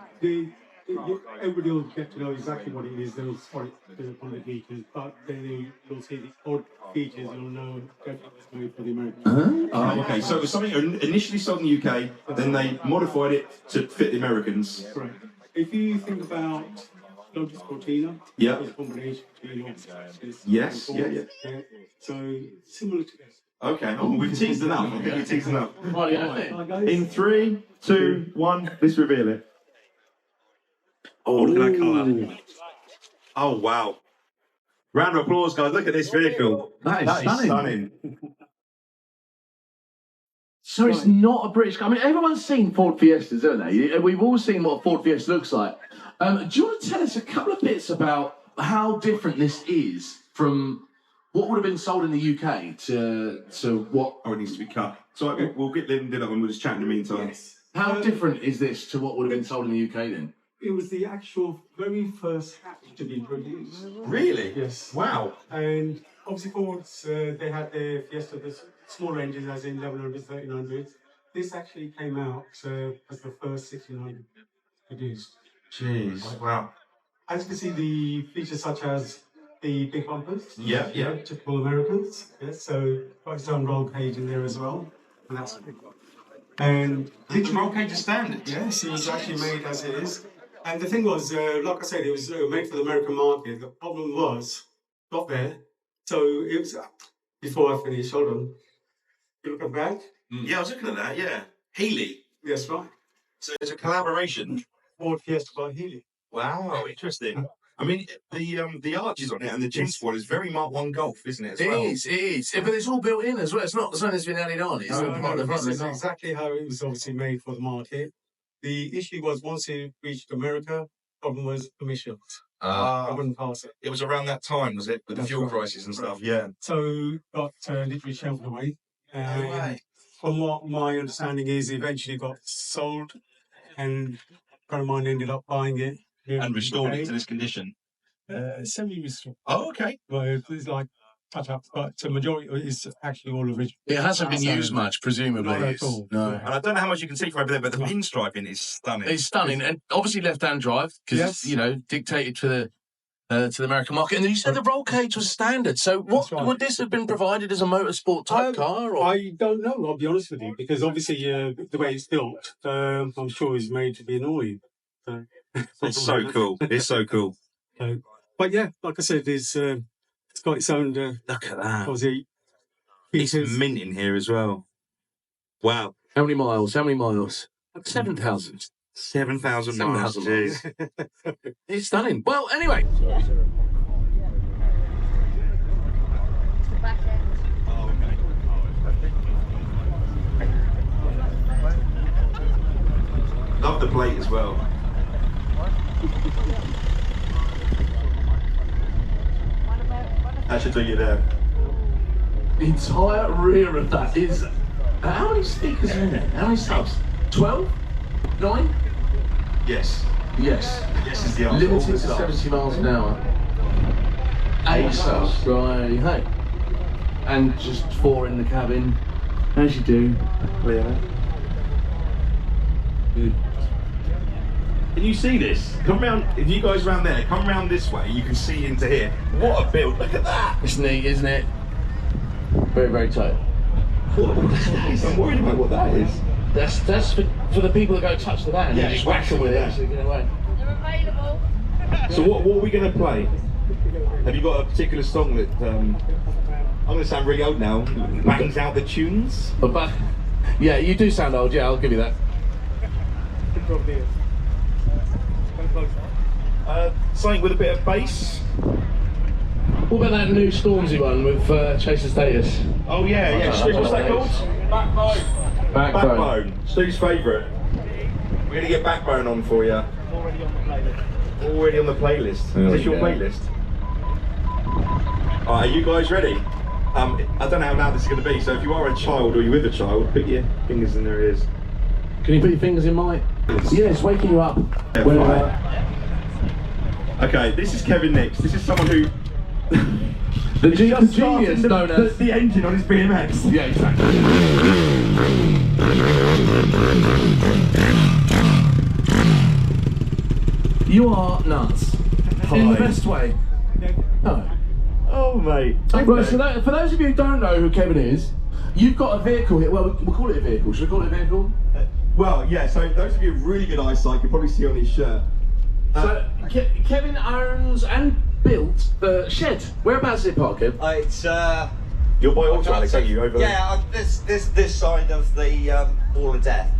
Everybody will get to know exactly what it is. They'll spot it on the features, but then you'll see the odd features. You'll know definitely it's made for the Americans. Oh, okay. So it was something initially sold in the UK, then they modified it to fit the Americans. Correct. If you think about Lotus Cortina, yeah, it's a combination between Lotus. Yes, yeah. So similar to this. Okay. Oh, we've teased enough. I think we've teased enough. Right, yeah. In 3, 2, 1, let's reveal it. Oh, look at that colour. Oh, wow. Round of applause, guys. Look at this vehicle. That is stunning. So it's not a British car. I mean, everyone's seen Ford Fiestas, haven't they? We've all seen what a Ford Fiesta looks like. Do you want to tell us a couple of bits about how different this is from what would have been sold in the UK to what... Oh, it needs to be cut. So we'll get Lynn to do that when we'll just chat in the meantime. Yes. How different is this to what would have been sold in the UK then? It was the actual very first hatch to be produced. Really? Yes. Wow. And obviously Fords, they had their Fiesta, the smaller engines as in 1100s, 1300s. This actually came out as the first 1600 produced. Jeez, wow. As you can see, the features such as the big bumpers. Yeah. Typical Americans. Yes, so got its own roll cage in there as well. And that's big. And the roll cage is standard. Yes, it was actually made as it is. And the thing was, like I said, it was made for the American market. The problem was, got there, so it was, before I finish, hold on. You look at the back? Yeah, I was looking at that, yeah. Healy. Yes, right. So it's a collaboration. Ford Fiesta by Healy. Wow, interesting. I mean, the arches on it and the G squad is very Mark 1 Golf, isn't it? It is. But it's all built in as well. It's not something that's been added on. It's This is exactly how it was obviously made for the market. The issue was once it reached America, problem was emissions. I wouldn't pass it. It was around that time, was it? With the fuel prices and stuff, yeah. So got literally shelved away. From what my understanding is, eventually got sold, and a friend of mine ended up buying it. And restored it to this condition? Semi-restored. Oh, okay. Well, it's like touch-ups, but the majority is actually all original. It hasn't been used much, presumably. Not at all. No. And I don't know how much you can see from over there, but the pinstriping is stunning. It's stunning, and obviously left-hand drive, because it's, dictated to the American market. And then you said the roll cage was standard. So what would this have been provided as a motorsport type car? Or? I don't know, I'll be honest with you, because obviously the way it's built, I'm sure it's made to be annoying. So, it's so cool. It's so cool. But yeah, like I said, it's got its own... Look at that. Obviously, it's mint in here as well. Wow. How many miles? 7,000. 7,000 miles. Jeez. It's stunning. Well, anyway. Love the plate as well. That should do you there. The entire rear of that is... How many speakers are in there? How many subs? 12? 9? Yes. Yes. Yes is the answer. Limited to 70 miles an hour. A stuff. Right, hey. And just 4 in the cabin, as you do. Clear. Good. Can you see this? Come round, if you guys round there, come round this way, you can see into here. What a build, look at that! It's neat, isn't it? Very, very tight. I'm worried about what that is. That's for the people that go touch the van. Yeah, You just whack them with it, so get away. They're available. So what are we going to play? Have you got a particular song that, I'm going to sound really old now, bangs out the tunes? But yeah, you do sound old, yeah, I'll give you that. Something with a bit of bass. What about that new Stormzy one with Chaser Status? Oh yeah, yeah. Stu, what's that called? Backbone. Backbone. Stu's favourite. We're going to get Backbone on for you. Already on the playlist. Already on the playlist. Is this your playlist? Alright, are you guys ready? I don't know how loud this is going to be, so if you are a child or you're with a child, put your fingers in their ears. Can you put your fingers in mine? Yeah, it's waking you up. Yeah, okay, this is Kevin Nix. This is someone who... the genius known as... the engine on his BMX. Yeah, exactly. You are nuts. Hi. In the best way. No. Oh, mate. Okay. Right, so for those of you who don't know who Kevin is, you've got a vehicle here. Well, we'll call it a vehicle. Should we call it a vehicle? Well, yeah, so those of you with really good eyesight can probably see on his shirt. So, Kevin owns and built the shed. Whereabouts is it parked, Kev? It's You're by Auto Alex, are you? Over yeah, this side of the Wall of Death.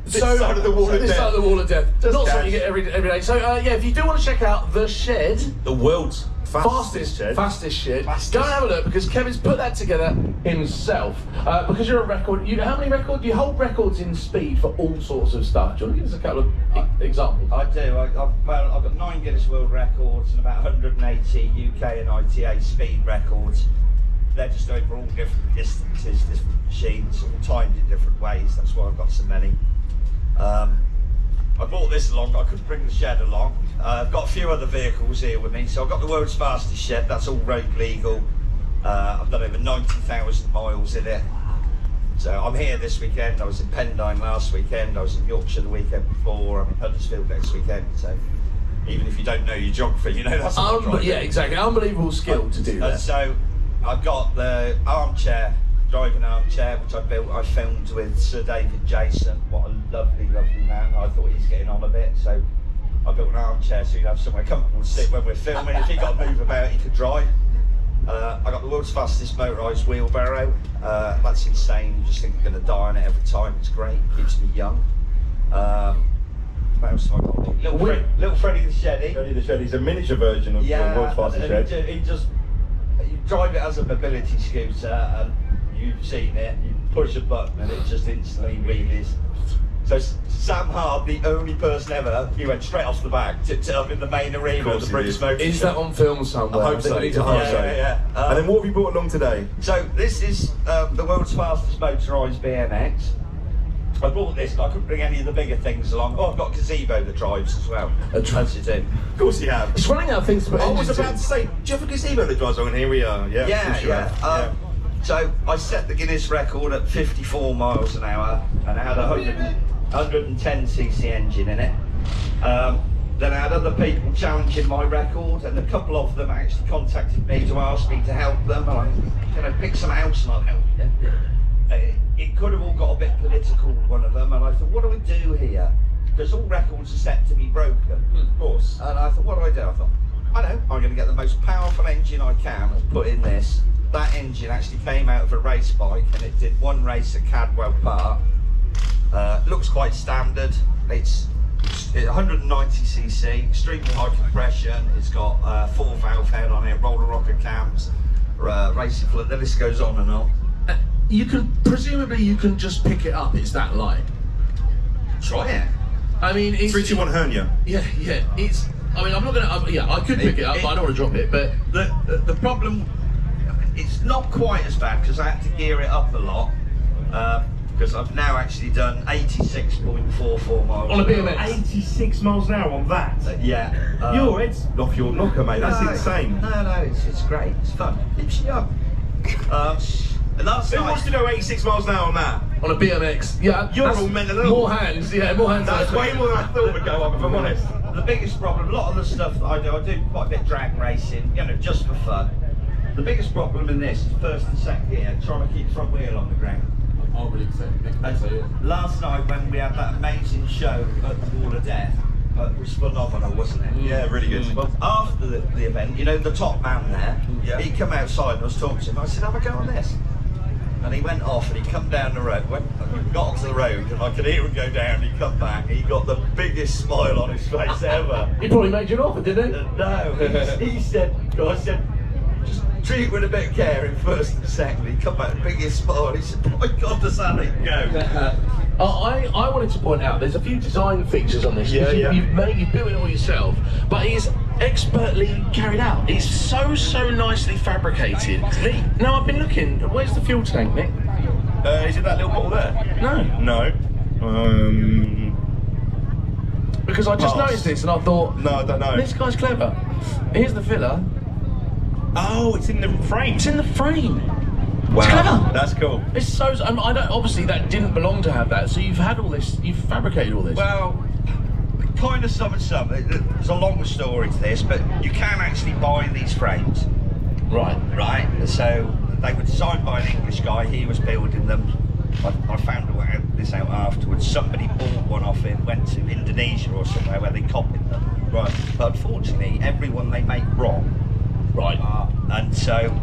This side of the Wall of This Death. side of the Wall of Death. Just Not dash. something you get every day. So yeah, if you do want to check out the shed, The world's fastest shed, go and have a look because Kevin's put that together himself. Because you're a record, how many records? You hold records in speed for all sorts of stuff. Do you want to give us a couple of examples? I do. I've got 9 Guinness World Records and about 180 UK and ITA speed records. They're just over all different distances, different machines, all timed in different ways. That's why I've got so many. I brought this along, but I couldn't bring the shed along. I've got a few other vehicles here with me. So I've got the world's fastest shed, that's all road legal. I've done over 90,000 miles in it. So I'm here this weekend. I was in Pendine last weekend. I was in Yorkshire the weekend before. I'm in Huddersfield next weekend. So even if you don't know your geography, you know that's what I'm driving. Yeah, exactly. Unbelievable skill to do that. And so I've got the driving armchair, which I filmed with Sir David Jason. What a lovely, lovely man. I thought he's getting on a bit, so I built an armchair so you'd have somewhere comfortable to sit when we're filming. If he got to move about, he could drive. I got the world's fastest motorised wheelbarrow. That's insane. You just think you're going to die on it every time. It's great. Keeps me young. What else have I got? Little Freddy the Sheddy. Freddy the Sheddy's a miniature version of the world's fastest shed. You drive it as a mobility scooter, and you've seen it. You push a button, and it just instantly wheelies. So Sam Hard, the only person ever, he went straight off the back, tipped it up in the main arena of the British Motor Show. Is that on film somewhere? I hope so. Yeah. And then what have you brought along today? So this is the world's fastest motorised BMX. I brought this, but I couldn't bring any of the bigger things along. Oh, I've got a gazebo that drives as well. As you do. Of course you have. It's running out of things to put I was engines about in. to say, do you have a gazebo that drives on? And here we are. Yeah. So I set the Guinness record at 54 miles an hour, and I had a 110cc engine in it. Then I had other people challenging my record, and a couple of them actually contacted me to ask me to help them. And I pick some else and I'll help you. It could have all got a bit political, one of them, and I thought, what do we do here? Because all records are set to be broken. Of course. And I thought, what do? I thought, I know, I'm going to get the most powerful engine I can and put in this. That engine actually came out of a race bike, and it did one race at Cadwell Park. Looks quite standard. It's 190cc, extremely high compression. It's got 4-valve head on it, roller rocker cams, racing fluid. The list goes on and on. Presumably you can just pick it up. It's that light. Try it. I mean, it's 321 hernia. Yeah. It's. I mean, I'm not gonna. I could pick it up, but I don't want to drop it. But the problem, it's not quite as bad because I had to gear it up a lot. because I've now actually done 86.44 miles On a an hour. BMX? 86 miles an hour on that? Yeah. Your head's off your knocker, mate. That's insane. No, it's great. It's fun. Keeps you young. Last Who night... wants to go 86 miles an hour on that? On a BMX? Yeah. You're all mental. More hands, yeah, more hands. That's way more than I thought would go up, if I'm honest. The biggest problem, a lot of the stuff that I do quite a bit of drag racing, you know, just for fun. The biggest problem in this is first and second gear, trying to keep front wheel on the ground. I would accept it. Last night when we had that amazing show at the Wall of Death, it was phenomenal, wasn't it? Yeah, really good. Well, after the event, you know, the top man there, he come outside and I was talking to him. I said, have a go on this. And he went off and he come down the road, got onto the road, and I could hear him go down, he come back, he got the biggest smile on his face ever. He probably made you an offer, didn't he? No, he said, I said, just treat it with a bit of care in first and second. He come back with the biggest smile, he said, my God, does that go? I wanted to point out there's a few design features on this. Yeah. You've built it all yourself, but it's expertly carried out. It's so nicely fabricated. No, I've been looking. Where's the fuel tank, Nick? Is it that little bottle there? No. No. Because I just noticed this and I thought, no, I don't know. This guy's clever. Here's the filler. Oh, it's in the frame. It's in the frame. Wow, it's clever. That's cool. It's so. I don't. Obviously, that didn't belong to have that. So you've had all this. You've fabricated all this. Well, kind of some. There's a longer story to this, but you can actually buy these frames. Right. So they were designed by an English guy. He was building them. I found this out afterwards. Somebody bought one off him, went to Indonesia or somewhere where they copied them. Right. But unfortunately, everyone they make wrong. Right. And so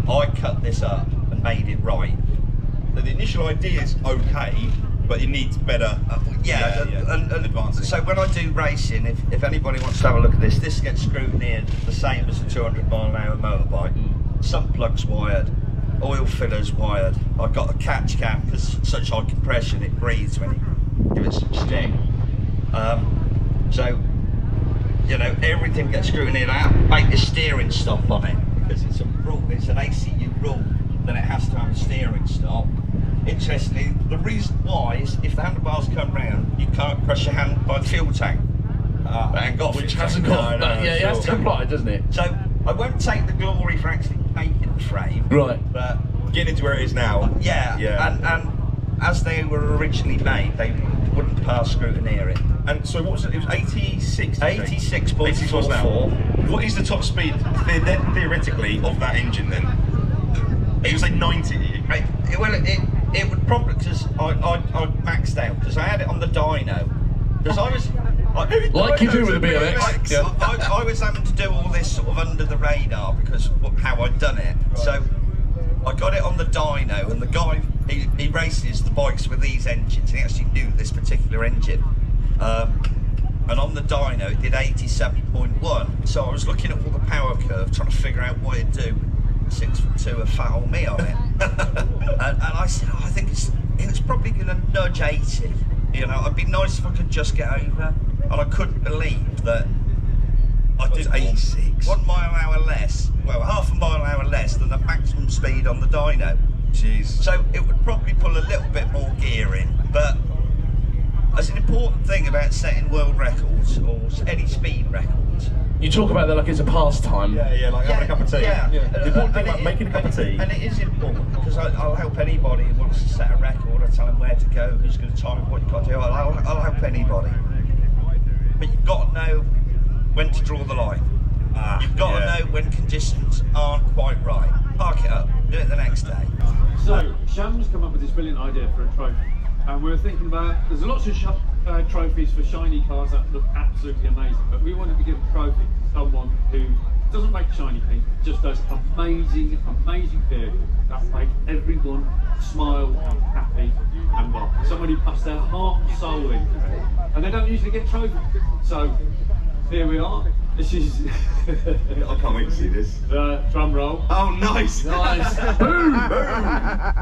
I cut this up and made it right. The initial idea is okay, but it needs better. And advances. So when I do racing, if anybody wants to have a look at this gets scrutineered the same as a 200 mile an hour motorbike. Some plugs wired, oil fillers wired. I've got a catch cap because such high compression it breathes when you give it some stick. So you know, everything gets scrutineered out. Make the steering stop on it because it's a rule. It's an ACU rule that it has to have a steering stop. Interestingly, the reason why is if the handlebars come round, you can't press your hand by the fuel tank. Which hasn't got. Yeah, it has to apply, doesn't it? So I won't take the glory for actually making the frame. Right. But getting it to where it is now. Yeah. And as they were originally made, they wouldn't pass scrutineering. And so what was it? It was 86. 86.44. What is the top speed theoretically of that engine then? It was like 90. It would probably, because I maxed out because I had it on the dyno. Because I was like you do with the BMX. I was having to do all this sort of under the radar because of how I'd done it. So I got it on the dyno, and the guy he races the bikes with these engines. And he actually knew this particular engine. And on the dyno it did 87.1. So I was looking at all the power curve, trying to figure out what it'd do. 6'2" a fat old me on it. and I said, I think it's probably going to nudge 80. You know, it'd be nice if I could just get over. And I couldn't believe that I did 86. 1 mile an hour less, well, half a mile an hour less than the maximum speed on the dyno. Jeez. So it would probably pull a little bit more gear in, but as an important thing about setting world records or any speed records, you talk about that like it's a pastime. Yeah, like having a cup of tea. Yeah. The important thing about making a cup of tea. And it is important because I'll help anybody who wants to set a record. I tell them where to go, who's going to time it, what you've got to do. I'll help anybody. But you've got to know when to draw the line. You've got to know when conditions aren't quite right. Park it up, do it the next day. So, Sham's come up with this brilliant idea for a trophy. And we were thinking about, there's lots of trophies for shiny cars that look absolutely amazing, but we wanted to give a trophy to someone who doesn't make shiny things, just does amazing vehicles that make everyone smile and happy and laugh. Someone who puts their heart and soul into it, and they don't usually get trophies. So here we are. This is I can't wait to see this. Drum roll. Oh, nice! Boom!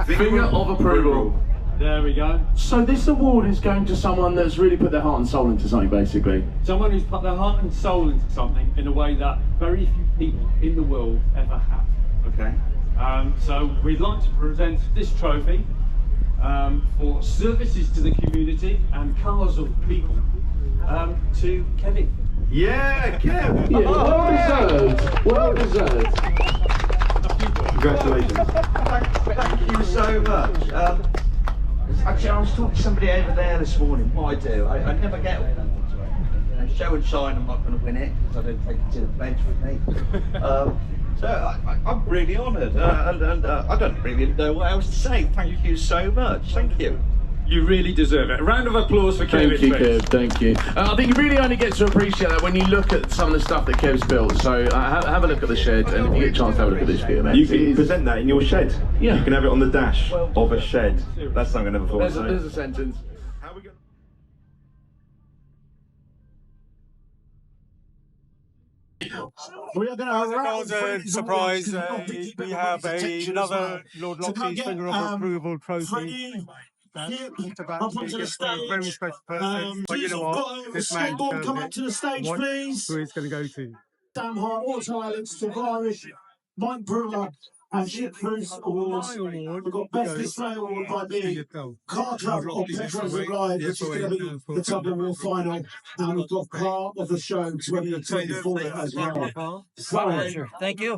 Finger of approval. There we go. So this award is going to someone that's really put their heart and soul into something, basically. Someone who's put their heart and soul into something in a way that very few people in the world ever have. Okay. So we'd like to present this trophy for services to the community and cars of people, to Kevin. Yeah, Kev! Yeah, well deserved. Well deserved. Congratulations. Thank you so much. Actually, I was talking to somebody over there this morning. What I do, I never get awards. And show and shine, I'm not going to win it because I don't take it to the bench with me. So I'm really honoured, and I don't really know what else to say. Thank you so much. Thank you. You really deserve it. A round of applause for Kevin. Thank you, Kev. Thank you. I think you really only get to appreciate that when you look at some of the stuff that Kev's built. So have a look at the shed, and if you get a chance to have a look at this video, man. You can present that in your shed. Yeah. You can have it on the dash of a shed. That's something I never thought. There's a sentence. We are going to have a surprise. We have another Lord Loxley's Finger of Approval trophy. I'll put to the stage. A very special person. But you know what? This man come up to the stage, please. Who it's going to go to? Damn Hard Auto Alex to Irish, Mike Brewer, and Ship Cruise Awards. We've got Best Display Award by the Car Club of Petroheadonism Live, which is going to be the top of the final. And we've got Car of the Show to win the 24 as well. So, thank you.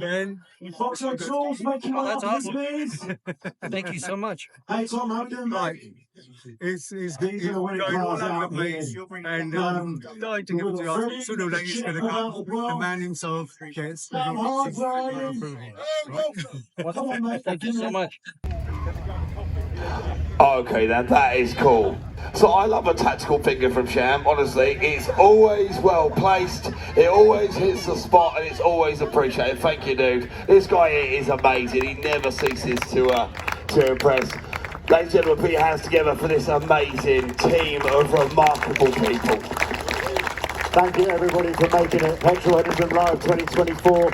Foxo Tools, making my That's up awesome. please. Thank you so much. Hey Tom, how you doing, mate? It's These are the winning cars out here. and I think it was sooner or later it's going to come. The man himself gets the Come on, mate. Thank you so much. Okay then, that is cool. So I love a tactical finger from Sham, honestly. It's always well placed, it always hits the spot, and it's always appreciated. Thank you, dude. This guy here is amazing. He never ceases to impress. Ladies and gentlemen, put your hands together for this amazing team of remarkable people. Thank you everybody for making it. Petroheadonism Live 2024.